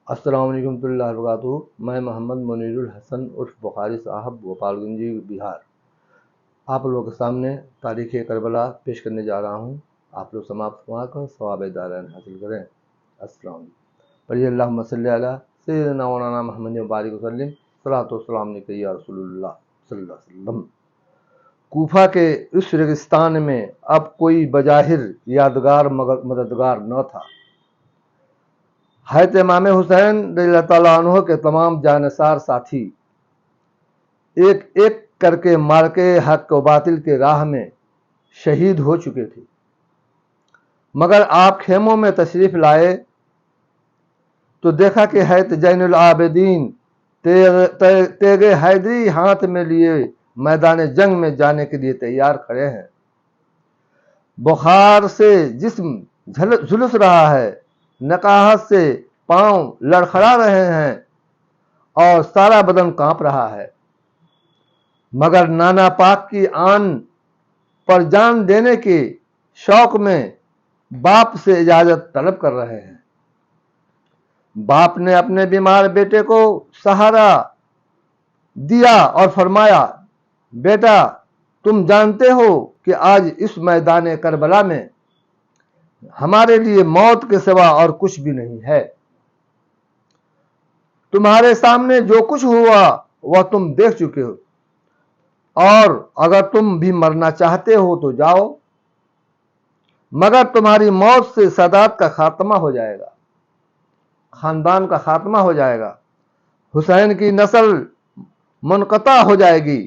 السلام علیکم ورحمۃ اللہ وبرکاتہ۔ میں محمد منیر الحسن عرف بخاری صاحب گوپال گنجی بہار آپ لوگوں کے سامنے تاریخ کربلا پیش کرنے جا رہا ہوں۔ آپ لوگ سماعت فرما کر ثواب دارین حاصل کریں۔ السلام علیکم۔ پڑھیے اللہم صلی علی سیدنا مولانا محمد مبارک وسلم صلاۃ والسلام علیک یا رسول اللہ صلی اللہ علیہ وسلم۔ کوفہ کے اس ریگستان میں اب کوئی بظاہر یادگار مگر مددگار نہ تھا۔ حضرت امام حسین رضی اللہ تعالیٰ عنہ کے تمام جانثار ساتھی ایک ایک کر کے مارکے حق و باطل کے راہ میں شہید ہو چکے تھے، مگر آپ خیموں میں تشریف لائے تو دیکھا کہ حضرت زین العابدین تیغ حیدری ہاتھ میں لیے میدان جنگ میں جانے کے لیے تیار کھڑے ہیں۔ بخار سے جسم جھلس رہا ہے، نقاہت سے پاؤں لڑکھڑا رہے ہیں اور سارا بدن کانپ رہا ہے، مگر نانا پاک کی آن پر جان دینے کے شوق میں باپ سے اجازت طلب کر رہے ہیں۔ باپ نے اپنے بیمار بیٹے کو سہارا دیا اور فرمایا، بیٹا تم جانتے ہو کہ آج اس میدان کربلا میں ہمارے لیے موت کے سوا اور کچھ بھی نہیں ہے۔ تمہارے سامنے جو کچھ ہوا وہ تم دیکھ چکے ہو، اور اگر تم بھی مرنا چاہتے ہو تو جاؤ، مگر تمہاری موت سے سادات کا خاتمہ ہو جائے گا، خاندان کا خاتمہ ہو جائے گا، حسین کی نسل منقطع ہو جائے گی،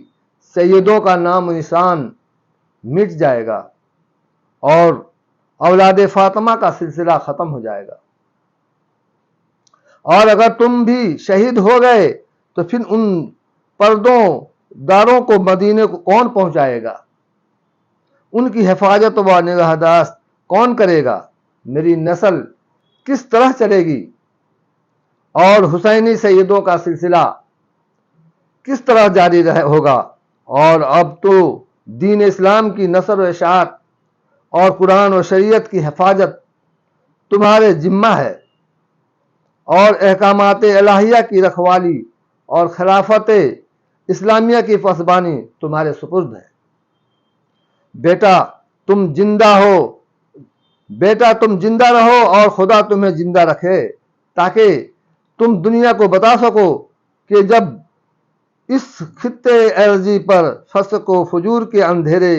سیدوں کا نام و نشان مٹ جائے گا اور اولاد فاطمہ کا سلسلہ ختم ہو جائے گا، اور اگر تم بھی شہید ہو گئے تو پھر ان پردوں داروں کو مدینے کو کون پہنچائے گا؟ ان کی حفاظت و نگہداشت کون کرے گا؟ میری نسل کس طرح چلے گی اور حسینی سیدوں کا سلسلہ کس طرح جاری ہوگا؟ اور اب تو دین اسلام کی نصر و اشاعت اور قرآن و شریعت کی حفاظت تمہارے ذمہ ہے، اور احکامات الہیہ کی رکھوالی اور خلافت اسلامیہ کی پاسبانی تمہارے سپرد ہے۔ بیٹا تم زندہ رہو اور خدا تمہیں زندہ رکھے، تاکہ تم دنیا کو بتا سکو کہ جب اس خطے ارضی پر فسق و فجور کے اندھیرے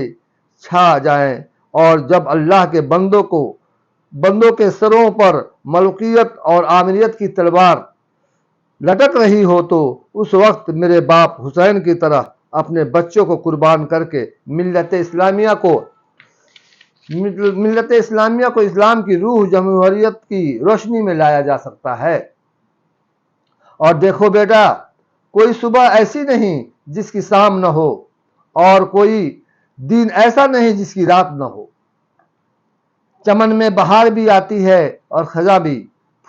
چھا جائیں اور جب اللہ کے بندوں کے سروں پر ملوکیت اور آمریت کی تلوار لٹک رہی ہو، تو اس وقت میرے باپ حسین کی طرح اپنے بچوں کو قربان کر کے ملت اسلامیہ کو اسلام کی روح جمہوریت کی روشنی میں لایا جا سکتا ہے۔ اور دیکھو بیٹا، کوئی صبح ایسی نہیں جس کی شام نہ ہو، اور کوئی دن ایسا نہیں جس کی رات نہ ہو۔ چمن میں بہار بھی آتی ہے اور خزاں بھی،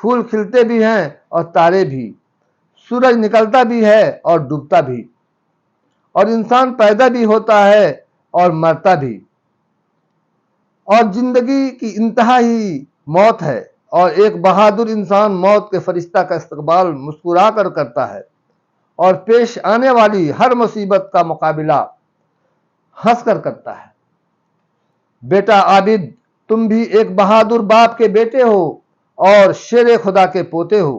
پھول کھلتے بھی ہیں اور تارے بھی، سورج نکلتا بھی ہے اور ڈوبتا بھی، اور انسان پیدا بھی ہوتا ہے اور مرتا بھی، اور زندگی کی انتہا ہی موت ہے، اور ایک بہادر انسان موت کے فرشتہ کا استقبال مسکرا کر کرتا ہے اور پیش آنے والی ہر مصیبت کا مقابلہ ہنس کر کرتا ہے۔ بیٹا عابد، تم بھی ایک بہادر باپ کے بیٹے ہو اور شیر خدا کے پوتے ہو،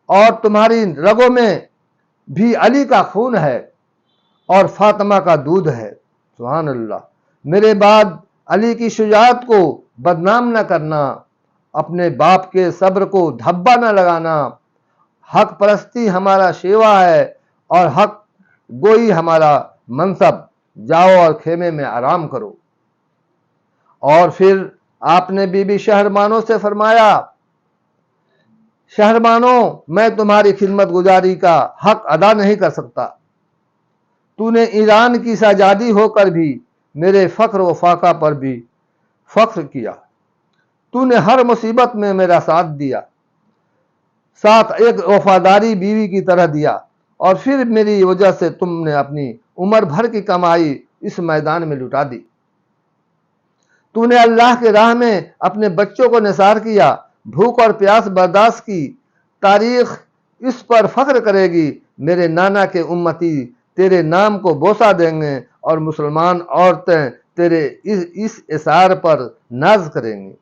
اور تمہاری رگوں میں بھی علی کا خون ہے اور فاطمہ کا دودھ ہے۔ سبحان اللہ۔ میرے بعد علی کی شجاعت کو بدنام نہ کرنا، اپنے باپ کے صبر کو دھبا نہ لگانا۔ حق پرستی ہمارا شیوا ہے اور حق گوئی ہمارا منصب۔ جاؤ اور خیمے میں آرام کرو۔ اور پھر آپ نے بی بی شہربانو سے فرمایا، شہربانو، میں تمہاری خدمت گزاری کا حق ادا نہیں کر سکتا۔ تو نے ایران کی شہزادی ہو کر بھی میرے فخر و فاقہ پر بھی فخر کیا۔ تو نے ہر مصیبت میں میرا ساتھ دیا، ساتھ ایک وفاداری بیوی کی طرح دیا، اور پھر میری وجہ سے تم نے اپنی عمر بھر کی کمائی اس میدان میں لٹا دی۔ تو نے اللہ کے راہ میں اپنے بچوں کو نثار کیا، بھوک اور پیاس برداشت کی، تاریخ اس پر فخر کرے گی، میرے نانا کے امتی تیرے نام کو بوسہ دیں گے اور مسلمان عورتیں تیرے اس اثار پر ناز کریں گی۔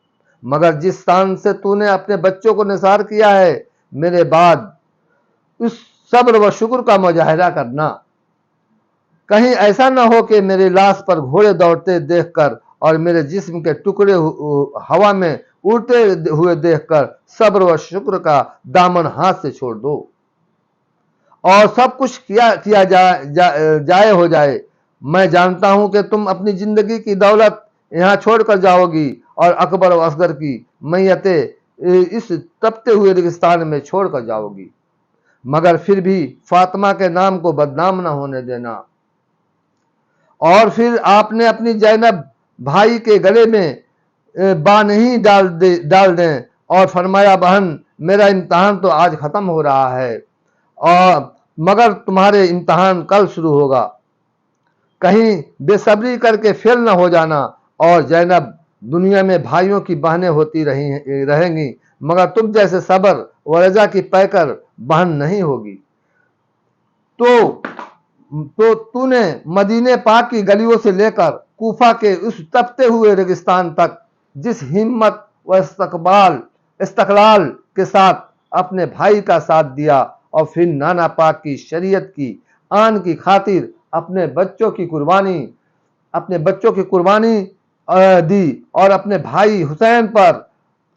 مگر جس شان سے تو نے اپنے بچوں کو نثار کیا ہے، میرے بعد اس صبر و شکر کا مظاہرہ کرنا۔ کہیں ایسا نہ ہو کہ میری لاش پر گھوڑے دوڑتے دیکھ کر اور میرے جسم کے ٹکڑے ہوا میں اڑتے ہوئے دیکھ کر صبر و شکر کا دامن ہاتھ سے چھوڑ دو اور سب کچھ کیا جائے ہو جائے۔ میں جانتا ہوں کہ تم اپنی زندگی کی دولت یہاں چھوڑ کر جاؤ گی اور اکبر و اصغر کی میتیں اس تپتے ہوئے ریگستان میں چھوڑ کر جاؤ گی، مگر پھر بھی فاطمہ کے نام کو بدنام نہ ہونے دینا۔ اور پھر آپ نے اپنی زینب بھائی کے گلے میں بانہیں ڈال دیں اور فرمایا، بہن میرا امتحان تو آج ختم ہو رہا ہے اور مگر تمہارے امتحان کل شروع ہوگا، کہیں بے صبری کر کے فیل نہ ہو جانا۔ اور زینب دنیا میں بھائیوں کی بہنیں ہوتی رہیں گی، مگر تم جیسے صبر و رضا کی پیکر بہن نہیں ہوگی۔ تو نے مدینے پاک کی گلیوں سے لے کر کوفہ کے اس تپتے ہوئے ریگستان تک جس ہمت و استقلال کے ساتھ اپنے بھائی کا ساتھ دیا اور پھر نانا پاک کی شریعت کی آن کی خاطر اپنے بچوں کی قربانی دی اور اپنے بھائی حسین پر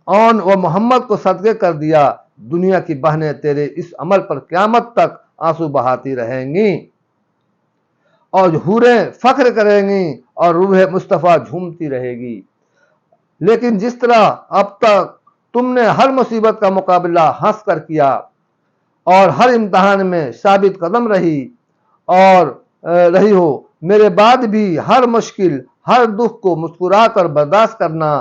اون و محمد کو صدقے کر دیا، دنیا کی بہنیں تیرے اس عمل پر قیامت تک آنسو بہاتی رہیں گی اور حوریں فخر کریں گی اور روح مصطفیٰ جھومتی رہے گی۔ لیکن جس طرح اب تک تم نے ہر مصیبت کا مقابلہ ہنس کر کیا اور ہر امتحان میں ثابت قدم رہی ہو، میرے بعد بھی ہر مشکل ہر دکھ کو مسکرا کر برداشت کرنا،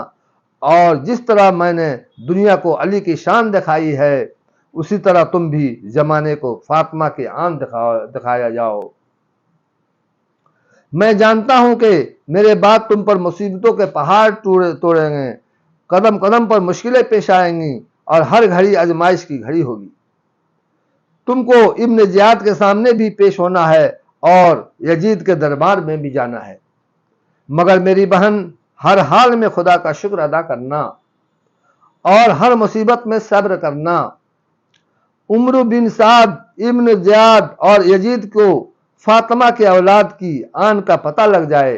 اور جس طرح میں نے دنیا کو علی کی شان دکھائی ہے اسی طرح تم بھی زمانے کو فاطمہ کی آن دکھایا جاؤ۔ میں جانتا ہوں کہ میرے بعد تم پر مصیبتوں کے پہاڑ توڑیں گے، قدم قدم پر مشکلیں پیش آئیں گی اور ہر گھڑی آزمائش کی گھڑی ہوگی۔ تم کو ابن زیاد کے سامنے بھی پیش ہونا ہے اور یزید کے دربار میں بھی جانا ہے، مگر میری بہن ہر حال میں خدا کا شکر ادا کرنا اور ہر مصیبت میں صبر کرنا۔ عمرو بن سعد، ابن زیاد اور یزید کو فاطمہ کے اولاد کی آن کا پتہ لگ جائے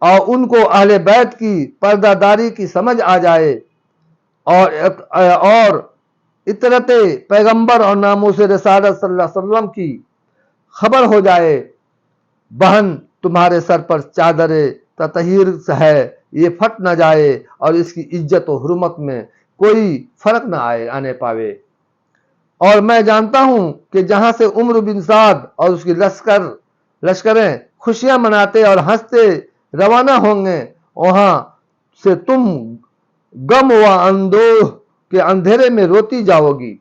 اور ان کو اہل بیت کی پردہ داری کی سمجھ آ جائے اور اطرت پیغمبر اور ناموس رسالت صلی اللہ علیہ وسلم کی خبر ہو جائے، بہن تمہارے سر پر چادر تطہیر ہے، یہ پھٹ نہ جائے اور اس کی عزت و حرمت میں کوئی فرق نہ آنے پاوے۔ اور میں جانتا ہوں کہ جہاں سے عمرو بن سعد اور اس کی لشکریں خوشیاں مناتے اور ہنستے روانہ ہوں گے، وہاں سے تم غم و اندوہ کے اندھیرے میں روتی جاؤ گی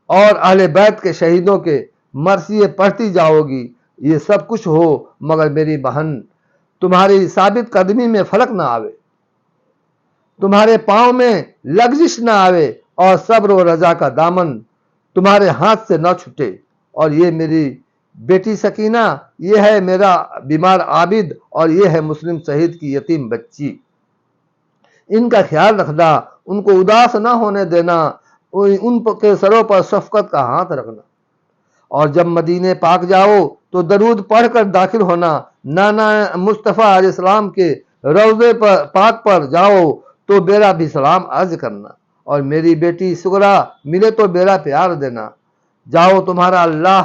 اور اہل بیت کے شہیدوں کے مرثیے پڑھتی جاؤ گی۔ یہ سب کچھ ہو مگر میری بہن تمہاری ثابت قدمی میں فرق نہ آوے، تمہارے پاؤں میں لغزش نہ آوے اور صبر و رضا کا دامن تمہارے ہاتھ سے نہ چھٹے۔ اور یہ میری بیٹی سکینہ، یہ ہے میرا بیمار عابد اور یہ ہے مسلم شہید کی یتیم بچی، ان کا خیال رکھنا، ان کو اداس نہ ہونے دینا، ان کے سروں پر شفقت کا ہاتھ رکھنا۔ اور جب مدینے پاک جاؤ تو درود پڑھ کر داخل ہونا، نانا مصطفیٰ علیہ السلام کے روضے پاک پر جاؤ تو میرا بھی سلام عرض کرنا، اور میری بیٹی سغرا ملے تو میرا پیار دینا۔ جاؤ تمہارا اللہ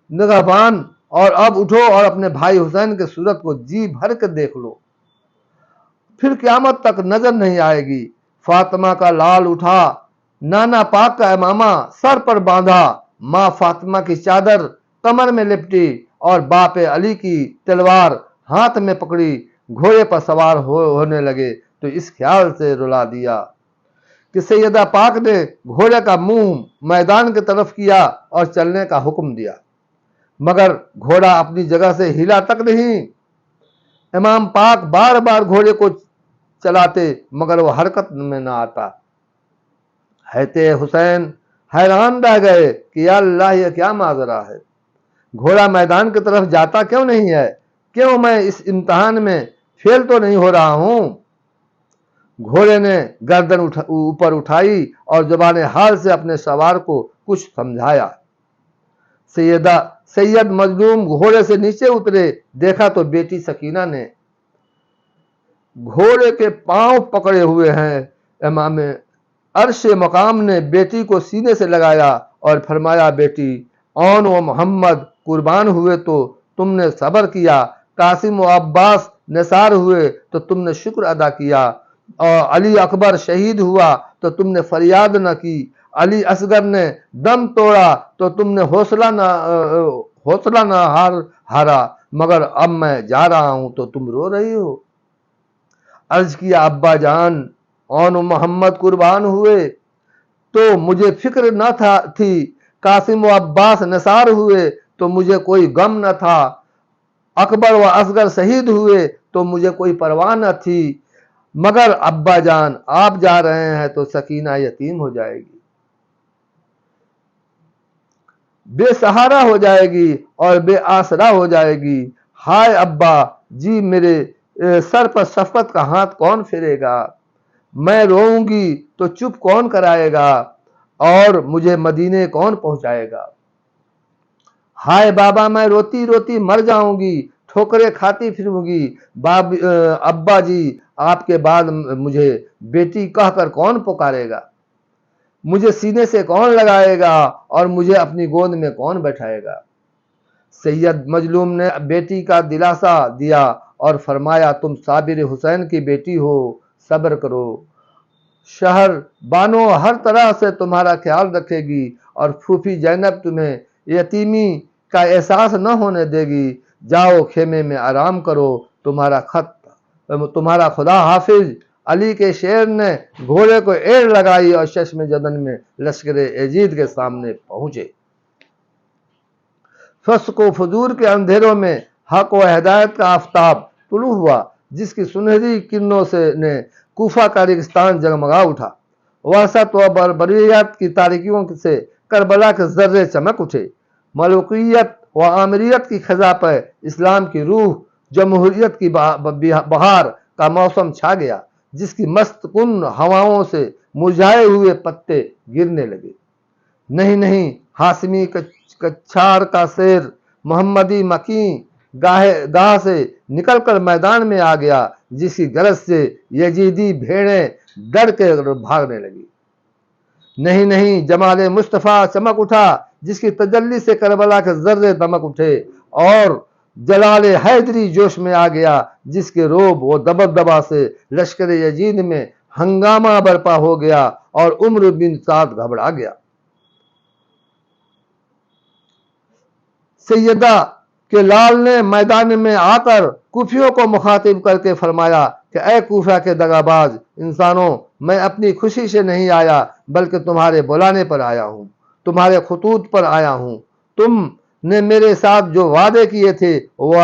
نگہبان، اور اب اٹھو اور اپنے بھائی حسین کے صورت کو جی بھر کے دیکھ لو، پھر قیامت تک نظر نہیں آئے گی۔ فاطمہ کا لال اٹھا، نانا پاک کا امامہ سر پر باندھا، ماں فاطمہ کی چادر کمر میں لپٹی اور باپ علی کی تلوار ہاتھ میں پکڑی گھوڑے پر سوار ہونے لگے تو اس خیال سے رلا دیا کہ سیدہ پاک نے گھوڑے کا منہ میدان کی طرف کیا اور چلنے کا حکم دیا، مگر گھوڑا اپنی جگہ سے ہلا تک نہیں۔ امام پاک بار بار گھوڑے کو چلاتے مگر وہ حرکت میں نہ آتا۔ حضرت حسین حیران رہ گئے کہ یا اللہ یہ کیا ماجرا ہے، گھوڑا میدان کی طرف جاتا کیوں نہیں ہے، کیوں میں اس امتحان میں فیل تو نہیں ہو رہا ہوں؟ گھوڑے نے گردن اوپر اٹھائی اور زبان حال سے اپنے سوار کو کچھ سمجھایا۔ سید مظلوم گھوڑے سے نیچے اترے، دیکھا تو بیٹی سکینہ نے گھوڑے کے پاؤں پکڑے ہوئے ہیں۔ امام عرش مقام نے بیٹی کو سینے سے لگایا اور فرمایا، بیٹی اون و محمد قربان ہوئے تو تم نے صبر کیا، قاسم و عباس نثار ہوئے تو تم نے شکر ادا کیا، اور علی اکبر شہید ہوا تو تم نے فریاد نہ کی، علی اصغر نے دم توڑا تو تم نے حوصلہ نہ ہارا، مگر اب میں جا رہا ہوں تو تم رو رہی ہو۔ عرض کیا، ابا جان اون محمد قربان ہوئے تو مجھے فکر نہ تھی، قاسم و عباس نثار ہوئے تو مجھے کوئی غم نہ تھا، اکبر و اصغر شہید ہوئے تو مجھے کوئی پرواہ نہ تھی، مگر ابا جان آپ جا رہے ہیں تو سکینہ یتیم ہو جائے گی، بے سہارا ہو جائے گی اور بے آسرا ہو جائے گی۔ ہائے ابا جی، میرے سر پر شفقت کا ہاتھ کون پھیرے گا؟ میں روؤں گی تو چپ کون کرائے گا اور مجھے مدینے کون پہنچائے گا؟ ہائے بابا، میں روتی روتی مر جاؤں گی، ٹھوکریں کھاتی پھروں گی، ابا جی آپ کے بعد مجھے بیٹی کہہ کر کون پکارے گا؟ مجھے سینے سے کون لگائے گا اور مجھے اپنی گود میں کون بیٹھائے گا؟ سید مظلوم نے بیٹی کا دلاسا دیا اور فرمایا، تم صابر حسین کی بیٹی ہو، صبر کرو، شہر بانو ہر طرح سے تمہارا خیال رکھے گی اور پھوپھی زینب تمہیں یتیمی کا احساس نہ ہونے دے گی، جاؤ خیمے میں آرام کرو، تمہارا خدا حافظ۔ علی کے شیر نے گھوڑے کو ایڑ لگائی اور چشم جدن میں لشکر یزید کے سامنے پہنچے۔ فسق و فجور کے اندھیروں میں حق و ہدایت کا آفتاب طلوع ہوا، جس کی سنہری کرنوں نے کوفہ کا ریگستان جگمگا اٹھا۔ وحشت و بربریت کی تاریکیوں سے کربلا کے ذرے چمک اٹھے۔ ملوکیت و آمریت کی خزاں پر اسلام کی روح، جمہوریت کی بہار کا موسم چھا گیا، جس کی مست کن ہواؤں سے مرجھائے ہوئے پتے گرنے لگے۔ نہیں، ہاشمی کچھار کا شیر محمدی مکیں گاہ سے نکل کر میدان میں آ گیا، جس کی گرج سے یزیدی بھیڑیں ڈر کے بھاگنے لگی۔ نہیں، جمال مصطفیٰ چمک اٹھا، جس کی تجلی سے کربلا کے ذرے دمک اٹھے، اور جلال حیدری جوش میں آ گیا، جس کے روب و دبدبا سے لشکر یزید میں ہنگامہ برپا ہو گیا اور عمر بن سعد گھبرا گیا۔ سیدہ کے لال نے میدان میں آ کر کوفیوں کو مخاطب کر کے فرمایا کہ اے کوفہ کے دغاباز انسانوں، میں اپنی خوشی سے نہیں آیا، بلکہ تمہارے بلانے پر آیا ہوں، تمہارے خطوط پر آیا ہوں۔ تم نے میرے ساتھ جو وعدے کیے تھے وہ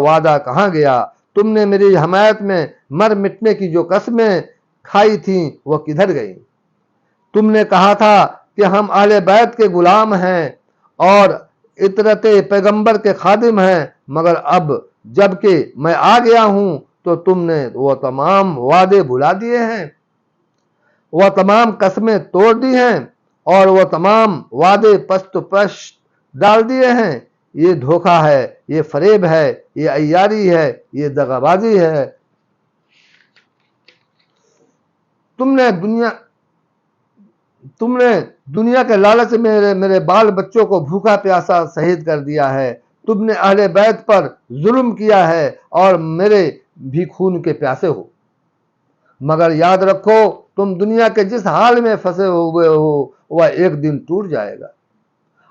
وعدہ کہاں گیا؟ تم نے میری حمایت میں مر مٹنے کی جو قسمیں کھائی تھیں وہ کدھر گئیں؟ تم نے کہا تھا کہ ہم اہل بیت کے غلام ہیں اور اطرت پیغمبر کے خادم ہیں، مگر اب جب کہ میں آ گیا ہوں تو تم نے وہ تمام وعدے بھلا دیے ہیں، وہ تمام قسمیں توڑ دی ہیں اور وہ تمام وعدے پست ڈال دیے ہیں۔ یہ دھوکہ ہے، یہ فریب ہے، یہ عیاری ہے، یہ دغابازی ہے۔ تم نے دنیا کے لالچ میں میرے بال بچوں کو بھوکا پیاسا شہید کر دیا ہے، تم نے اہل بیت پر ظلم کیا ہے اور میرے بھی خون کے پیاسے ہو، مگر یاد رکھو تم دنیا کے جس حال میں پھنسے ہوئے ہو وہ ایک دن ٹوٹ جائے گا،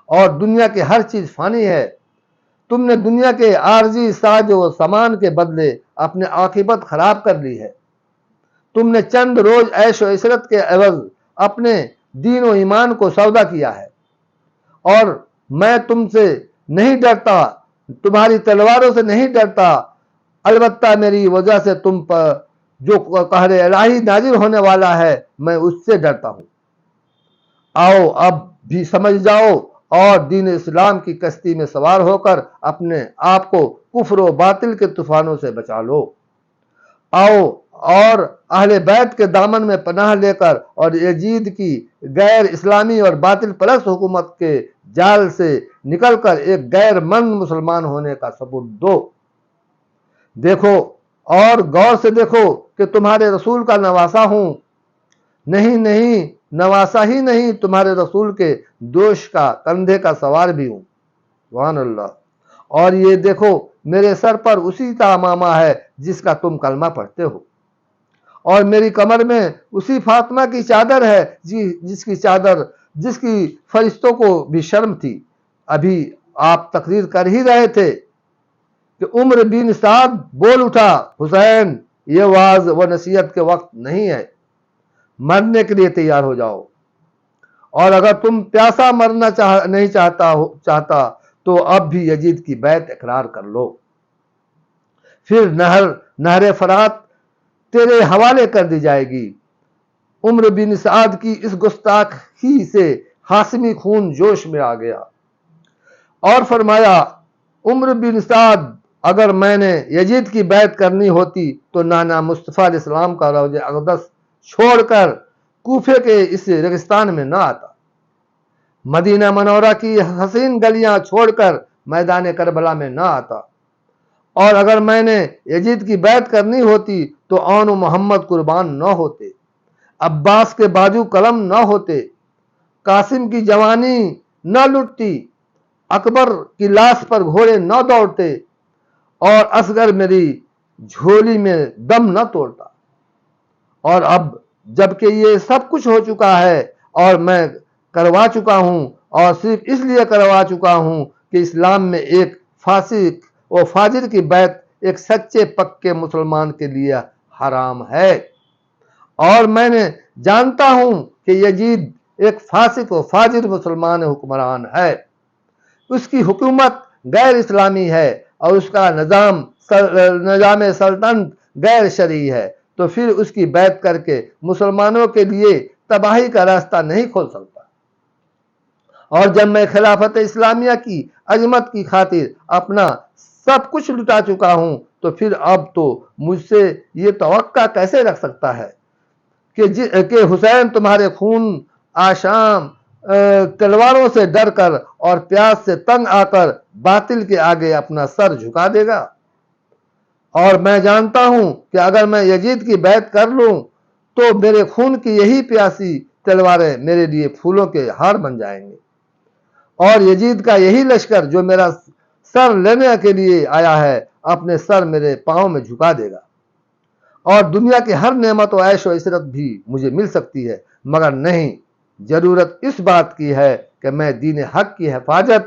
اور دنیا کی ہر چیز فانی ہے۔ تم نے دنیا کے عارضی ساز و سامان کے بدلے اپنے عاقبت خراب کر لی ہے۔ تم نے چند روز عیش و عشرت کے عوض اپنے دین و ایمان کو سودا کیا ہے، اور میں تم سے نہیں ڈرتا، تمہاری تلواروں سے نہیں ڈرتا، البتہ میری وجہ سے تم پر جو قہر الہی نازل ہونے والا ہے میں اس سے ڈرتا ہوں۔ آؤ اب بھی سمجھ جاؤ اور دین اسلام کی کشتی میں سوار ہو کر اپنے آپ کو کفر و باطل کے طوفانوں سے بچا لو۔ آؤ اور اہل بیت کے دامن میں پناہ لے کر اور یزید کی غیر اسلامی اور باطل پرست حکومت کے جال سے نکل کر ایک غیر مند مسلمان ہونے کا ثبوت دو۔ دیکھو اور غور سے دیکھو کہ تمہارے رسول کا نواسا ہوں۔ نہیں نہیں، نواسا ہی نہیں، تمہارے رسول کے دوش کا کندھے کا سوار بھی ہوں۔ سبحان اللہ۔ اور یہ دیکھو میرے سر پر اسی تمامہ ہے جس کا تم کلمہ پڑھتے ہو، اور میری کمر میں اسی فاطمہ کی چادر ہے جس کی فرشتوں کو بھی شرم تھی۔ ابھی آپ تقریر کر ہی رہے تھے کہ عمر بن سعد بول اٹھا، حسین یہ واعظ و نصیحت کے وقت نہیں ہے، مرنے کے لیے تیار ہو جاؤ، اور اگر تم پیاسا مرنا نہیں چاہتا تو اب بھی یزید کی بیعت اقرار کر لو، پھر نہر فرات تیرے حوالے کر دی جائے گی۔ عمر بن سعد کی اس گستاخی سے ہاشمی خون جوش میں آ گیا اور فرمایا، عمر بن سعد، اگر میں نے یزید کی بیعت کرنی ہوتی تو نانا مصطفیٰ علیہ السلام کا روضہ اقدس چھوڑ کر کوفے کے اس ریگستان میں نہ آتا، مدینہ منورہ کی حسین گلیاں چھوڑ کر میدان کربلا میں نہ آتا، اور اگر میں نے یزید کی بیعت کرنی ہوتی تو آن و محمد قربان نہ ہوتے، عباس کے بازو قلم نہ ہوتے، قاسم کی جوانی نہ لٹتی، اکبر کی لاش پر گھوڑے نہ دوڑتے، اور اصغر میری جھولی میں دم نہ توڑتا۔ اور اب جبکہ یہ سب کچھ ہو چکا ہے اور میں کروا چکا ہوں، اور صرف اس لیے کروا چکا ہوں کہ اسلام میں ایک فاسق و فاجر کی بیعت ایک سچے پکے مسلمان کے لیے حرام ہے، اور میں نے جانتا ہوں کہ یزید ایک فاسق و فاجر مسلمان حکمران ہے، اس کی حکومت غیر اسلامی ہے اور اس کا نظام سلطنت غیر شرعی ہے، تو پھر اس کی بیعت کر کے مسلمانوں کے لیے تباہی کا راستہ نہیں کھول سکتا۔ اور جب میں خلافت اسلامیہ کی عظمت کی خاطر اپنا سب کچھ لٹا چکا ہوں تو پھر اب تو مجھ سے یہ توقع کیسے رکھ سکتا ہے کہ حسین تمہارے خون آشام تلواروں سے ڈر کر اور پیاس سے تنگ آ کر باطل کے آگے اپنا سر جھکا دے گا؟ اور میں جانتا ہوں کہ اگر میں یزید کی بیعت کر لوں تو میرے خون کی یہی پیاسی تلواریں میرے لیے پھولوں کے ہار بن جائیں گے، اور یزید کا یہی لشکر جو میرا سر لینے کے لیے آیا ہے اپنے سر میرے پاؤں میں جھکا دے گا، اور دنیا کی ہر نعمت و عیش و عشرت بھی مجھے مل سکتی ہے، مگر نہیں، ضرورت اس بات کی ہے کہ میں دین حق کی حفاظت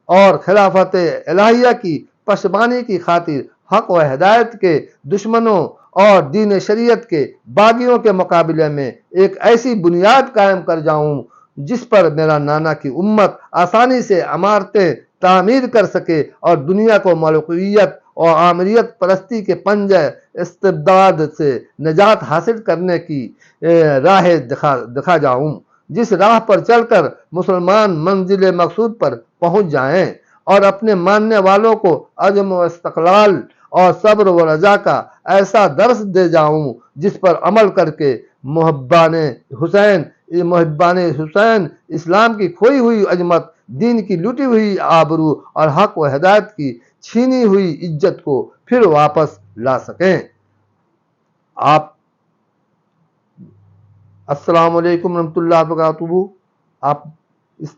اور خلافت الہیہ کی پشبانی کی خاطر حق و ہدایت کے دشمنوں اور دین شریعت کے باغیوں کے مقابلے میں ایک ایسی بنیاد قائم کر جاؤں جس پر میرا نانا کی امت آسانی سے عمارتیں تعمیر کر سکے اور دنیا کو ملوکیت اور آمریت پرستی کے پنجہ استبداد سے نجات حاصل کرنے کی راہ دکھا جاؤں، جس راہ پر چل کر مسلمان منزل مقصود پر پہنچ جائیں، اور اپنے ماننے والوں کو عزم و استقلال اور صبر و رضا کا ایسا درس دے جاؤں جس پر عمل کر کے محبان حسین اسلام کی کھوئی ہوئی عظمت، دین کی لوٹی ہوئی آبرو اور حق و ہدایت کی چھینی ہوئی عزت کو پھر واپس لا سکیں۔ آپ السلام علیکم ورحمۃ اللہ وبرکاتہ۔ آپ اس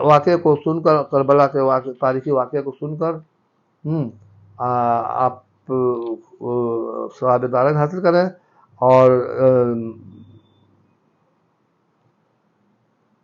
واقعے کو سن کر، کربلا کے تاریخی واقعے کو سن کر آپ ثواب دارین حاصل کریں، اور